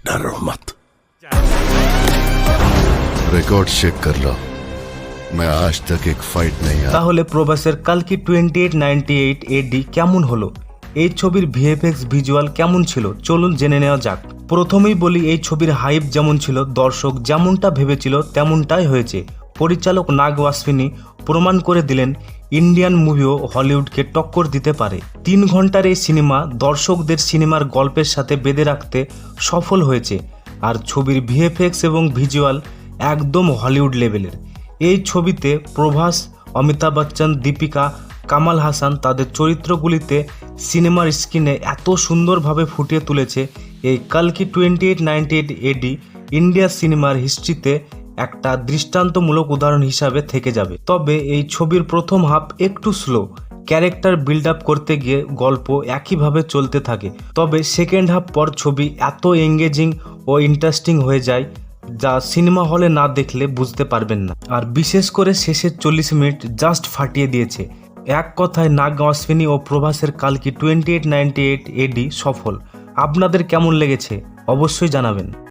डरो मत। Record check कर लो, मैं आज तक एक फाइट नहीं हारा। তাহলে প্রভাসের কালকি 2898 এডি কেমন হলো, এই ছবির ভিএফএক্স ভিজুয়াল কেমন ছিল, চলুন জেনে নেওয়া যাক। প্রথমেই বলি, এই ছবির হাইপ যেমন ছিল, দর্শক যেমনটা ভেবেছিল তেমনটাই হয়েছে। পরিচালক নাগ অশ্বিনী প্রমাণ করে দিলেন ইন্ডিয়ান মুভিও হলিউডকে টক্কর দিতে পারে। 3 ঘন্টার এই সিনেমা দর্শকদের সিনেমার গল্পের সাথে বেঁধে রাখতে সফল হয়েছে। আর ছবির ভিএফএক্স এবং ভিজুয়াল একদম হলিউড লেভেলের। এই ছবিতে প্রভাস, অমিতাভ বচ্চন, দীপিকা, কামাল হাসান তাদের চরিত্রগুলিতে সিনেমার স্ক্রিনে এত সুন্দরভাবে ফুটিয়ে তুলেছে। এই কালকি 2898 এডি ইন্ডিয়া সিনেমার হিস্ট্রিতে একটা দৃষ্টান্তমূলক উদাহরণ হিসাবে থেকে যাবে। তবে এই ছবির প্রথম হাফ একটু স্লো, ক্যারেক্টার বিল্ড আপ করতে গিয়ে গল্প একইভাবে চলতে থাকে। তবে সেকেন্ড হাফ পর ছবি এত এঙ্গেজিং ও ইন্টারেস্টিং হয়ে যায় যা সিনেমা হলে না দেখলে বুঝতে পারবেন না। আর বিশেষ করে শেষের 40 মিনিট জাস্ট ফাটিয়ে দিয়েছে। এক কথায় নাগ অশ্বিনী ও প্রভাসের কালকি 2898 এডি সফল। আপনাদের কেমন লেগেছে অবশ্যই জানাবেন।